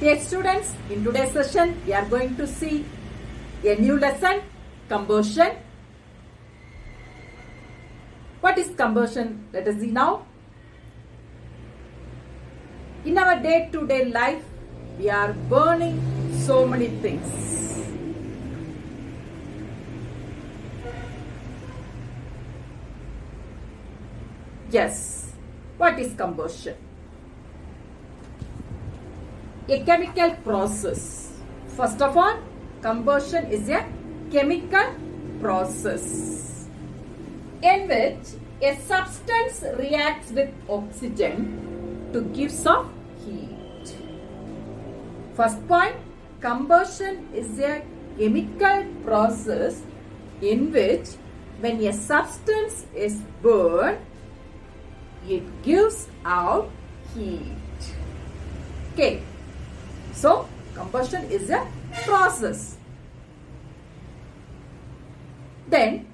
Dear students, in today's session, we are going to see a new lesson, combustion. What is combustion? Let us see now. In our day-to-day life, we are burning so many things. Yes, what is combustion? A chemical process. First of all, combustion is a chemical process in which a substance reacts with oxygen to give off heat. First point, combustion is a chemical process in which when a substance is burned, it gives out heat. Okay. So, combustion is a process. Then,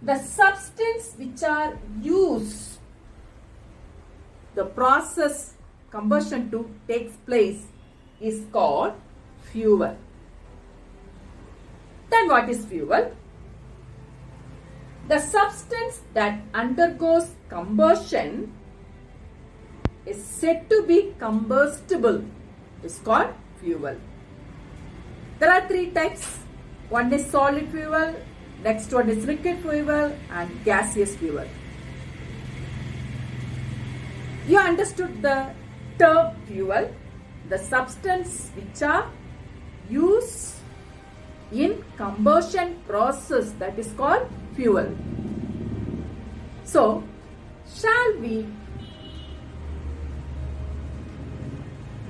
the substance which are used, the process combustion to takes place is called fuel. Then what is fuel? The substance that undergoes combustion is said to be combustible. Is called fuel. There are three types. One is solid fuel, next one is liquid fuel and gaseous fuel. You understood the term fuel, the substance which are used in combustion process, that is called fuel. So, shall we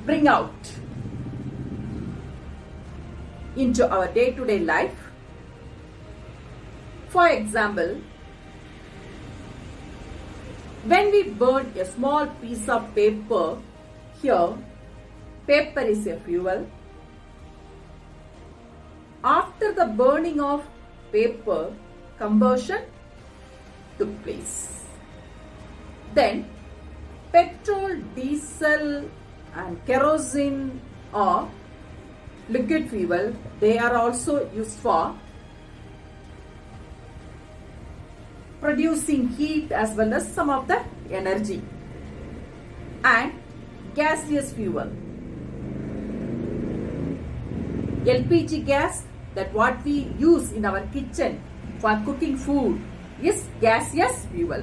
bring out into our day-to-day life? For example, when we burn a small piece of paper, here paper is a fuel. After the burning of paper, combustion took place. Then petrol, diesel and kerosene or liquid fuel, they are also used for producing heat as well as some of the energy. And gaseous fuel, LPG gas, that what we use in our kitchen for cooking food is gaseous fuel.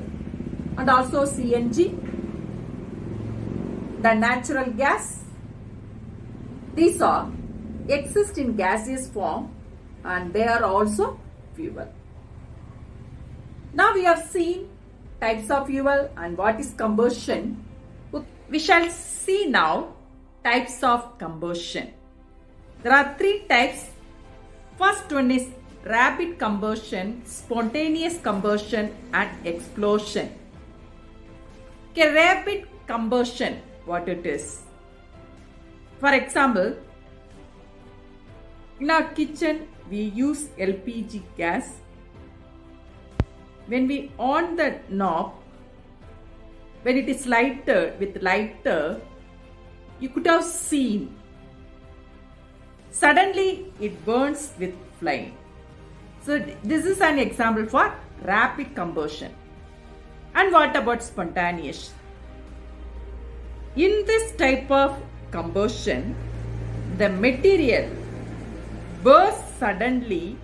And also CNG, the natural gas, these are exist in gaseous form and they are also fuel. Now we have seen types of fuel and what is combustion. We shall see now types of combustion. There are three types. First one is rapid combustion, spontaneous combustion and explosion. Okay, rapid combustion, what it is? For example, in our kitchen we use LPG gas. When we on the knob, when it is lighted with lighter, you could have seen suddenly it burns with flame. So this is an example for rapid combustion. And what about spontaneous? In this type of combustion, the material bursts suddenly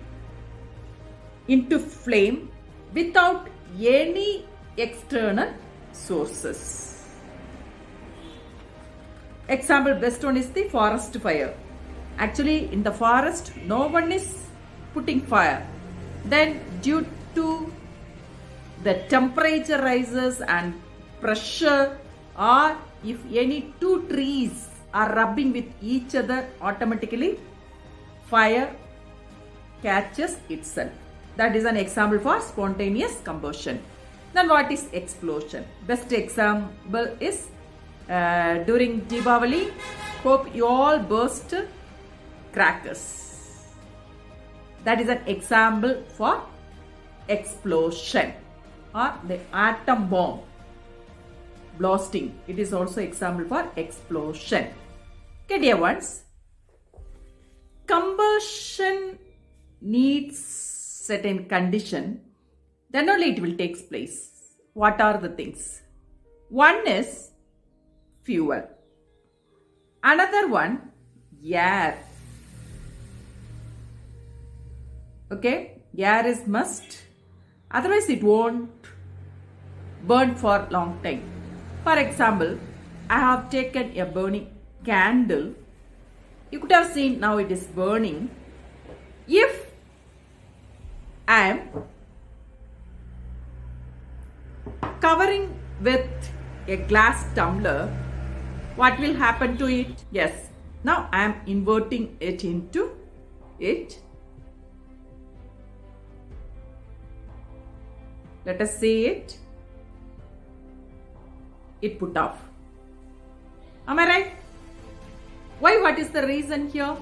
into flame without any external sources. Example best one is the forest fire. Actually in the forest no one is putting fire. Then due to the temperature rises and pressure, or if any two trees are rubbing with each other, automatically fire catches itself. That is an example for spontaneous combustion. Then what is explosion? Best example is during Deepavali, hope you all burst crackers. That is an example for explosion. Or the atom bomb blasting. It is also example for explosion. Okay, dear ones, combustion needs certain condition, then only it will take place. What are the things? One is fuel. Another one, air. Okay, air is must. Otherwise, it won't burn for long time. For example, I have taken a burning candle. You could have seen now it is burning. If I am covering with a glass tumbler, what will happen to it? Yes, now I am inverting it into it. Let us say it put off. Am I right? Why? What is the reason here?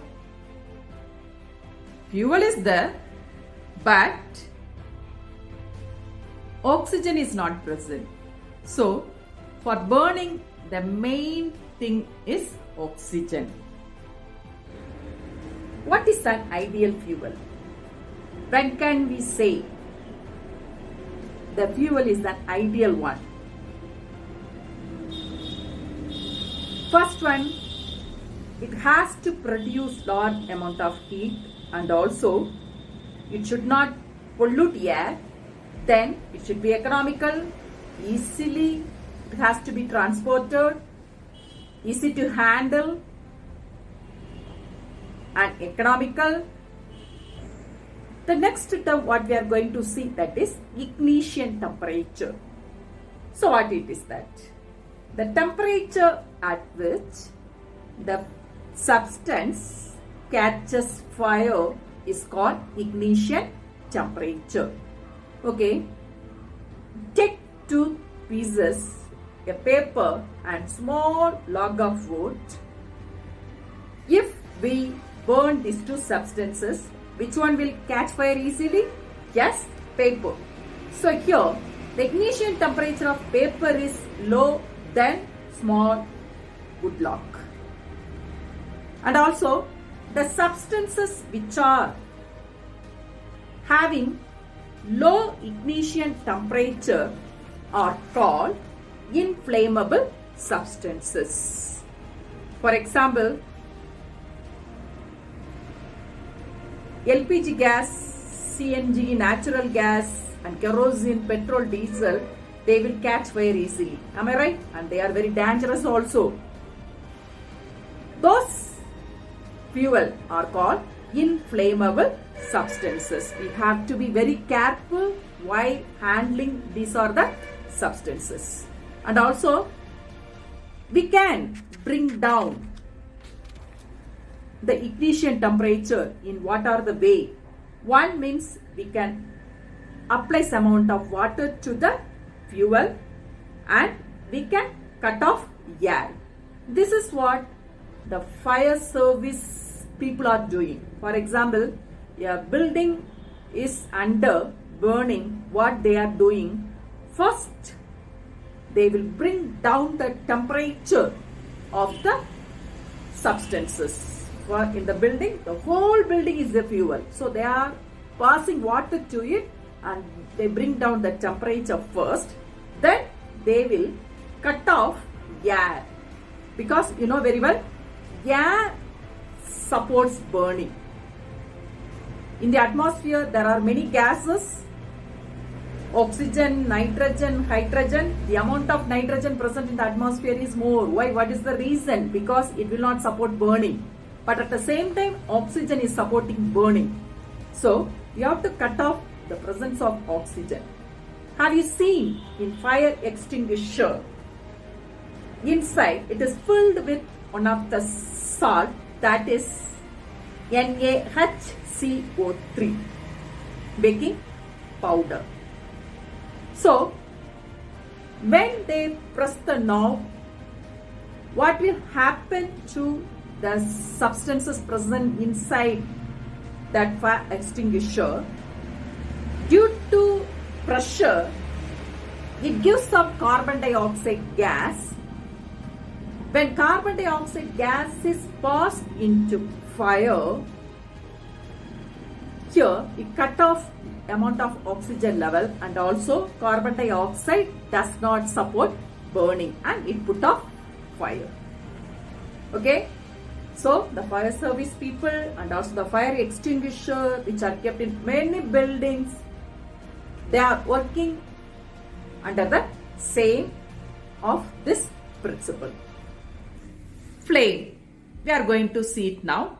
Fuel is there, but oxygen is not present. So, for burning, the main thing is oxygen. What is an ideal fuel? When can we say the fuel is an ideal one? First one, it has to produce large amount of heat, and also it should not pollute air. Then it should be economical, easily, it has to be transported, easy to handle, and economical. The next term what we are going to see, that is ignition temperature. So what it is that? The temperature at which the substance catches fire is called ignition temperature. Okay. Take two pieces, a paper and small log of wood. If we burn these two substances, which one will catch fire easily? Yes, paper. So here, the ignition temperature of paper is low than small wood log. And also, the substances which are having low ignition temperature are called inflammable substances. For example, LPG gas, CNG, natural gas, and kerosene, petrol, diesel, they will catch fire easily. Am I right? And they are very dangerous also. Those fuel are called inflammable substances. We have to be very careful while handling these are the substances. And also, we can bring down the ignition temperature in what are the way. One means we can apply some amount of water to the fuel and we can cut off air. This is what the fire service people are doing. For example, a building is under burning. What they are doing, first they will bring down the temperature of the substances. For in the building, the whole building is the fuel. So they are passing water to it and they bring down the temperature first. Then they will cut off air. Because you know very well, air supports burning. In the atmosphere, there are many gases. Oxygen, nitrogen, hydrogen. The amount of nitrogen present in the atmosphere is more. Why? What is the reason? Because it will not support burning. But at the same time, oxygen is supporting burning. So, you have to cut off the presence of oxygen. Have you seen in fire extinguisher? Inside, it is filled with one of the salt, that is NaHCO3, baking powder. So, when they press the knob, what will happen to the substances present inside that fire extinguisher? Due to pressure, it gives off carbon dioxide gas When carbon dioxide gas is passed into fire, here it cut off amount of oxygen level, and also carbon dioxide does not support burning and it put off fire. Okay, so the fire service people and also the fire extinguisher, which are kept in many buildings, they are working under the same of this principle. Flame, we are going to see it now.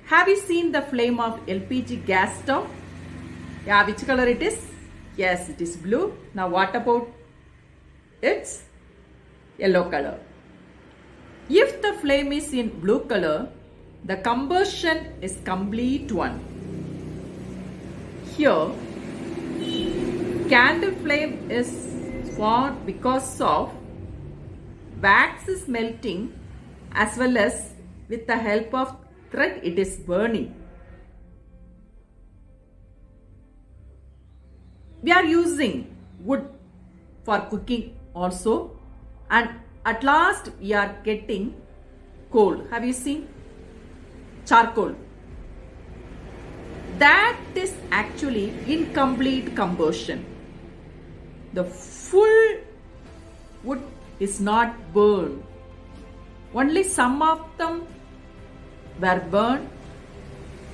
Have you seen the flame of LPG gas stove? Yeah, which color it is? Yes, it is blue. Now what about its yellow color? If the flame is in blue color, the combustion is complete one. Here, candle flame is formed because of wax is melting, as well as with the help of thread it is burning. We are using wood for cooking also, and at last we are getting coal. Have you seen? Charcoal. That is actually incomplete combustion. The full wood is not burned. Only some of them were burned.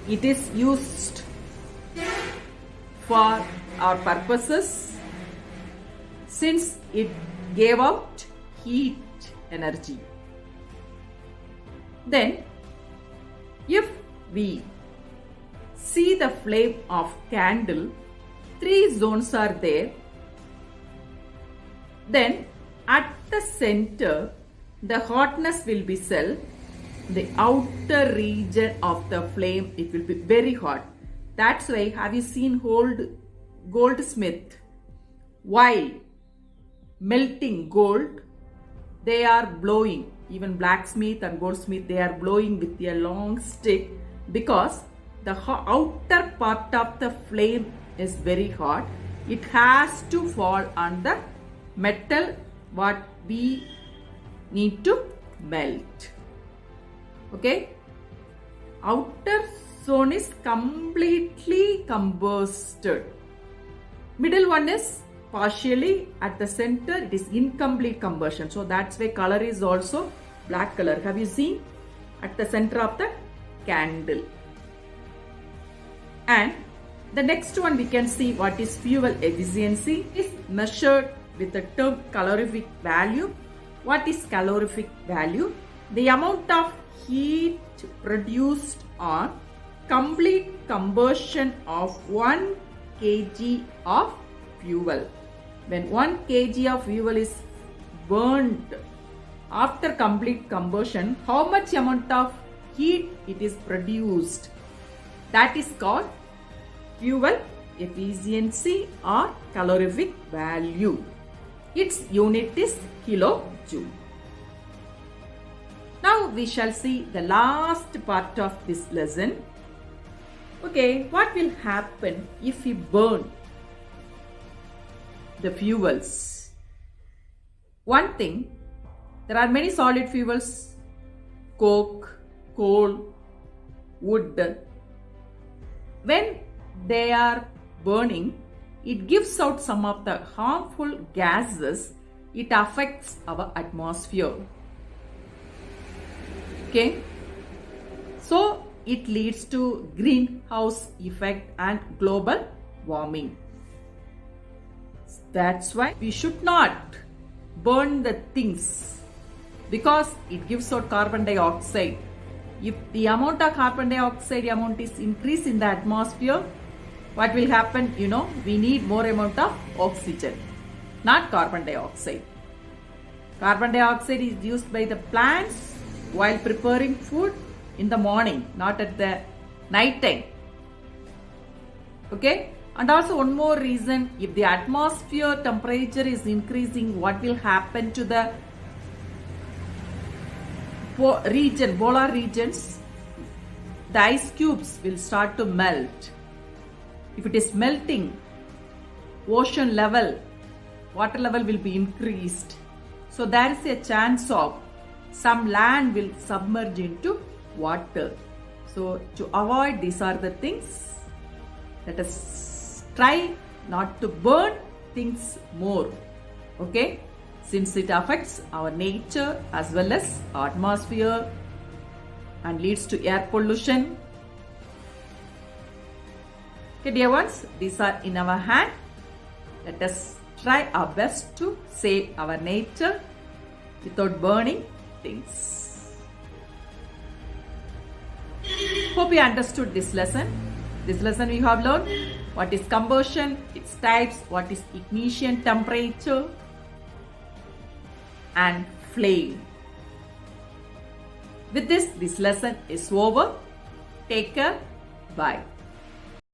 It is used for our purposes since it gave out heat energy. Then, if we see the flame of candle, 3 zones are there. Then at the center, the hotness will be cell. The outer region of the flame, it will be very hot. That's why, have you seen goldsmith? While melting gold, they are blowing. Even blacksmith and goldsmith, they are blowing with a long stick, because the outer part of the flame is very hot. It has to fall on the metal what we need to melt. Okay, outer zone is completely combusted. Middle one is partially, at the center it is incomplete combustion. So that's why color is also black color. Have you seen? At the center of the candle. And the next one we can see what is fuel efficiency is measured with the term calorific value. What is calorific value? The amount of heat produced on complete combustion of 1 kg of fuel. When 1 kg of fuel is burned after complete combustion, how much amount of heat it is produced? That is called fuel efficiency or calorific value. Its unit is kilojoule. Now we shall see the last part of this lesson. Okay, what will happen if we burn the fuels? One thing, there are many solid fuels: coke, coal, wood. When they are burning, it gives out some of the harmful gases. It affects our atmosphere. Okay, so it leads to greenhouse effect and global warming. That's why we should not burn the things, because it gives out carbon dioxide. If the amount of carbon dioxide amount is increased in the atmosphere, what will happen? We need more amount of oxygen, not carbon dioxide. Carbon dioxide is used by the plants while preparing food in the morning, not at the night time. Okay, and also one more reason, if the atmosphere temperature is increasing, what will happen to the polar regions? The ice cubes will start to melt. If it is melting, ocean level, water level will be increased. So there is a chance of some land will submerge into water. So to avoid these are the things, let us try not to burn things more. Okay, since it affects our nature as well as our atmosphere and leads to air pollution. Okay, dear ones, these are in our hand. Let us try our best to save our nature without burning things. Hope you understood this lesson. This lesson we have learned what is combustion, its types, what is ignition, temperature, and flame. With this lesson is over. Take care. Bye.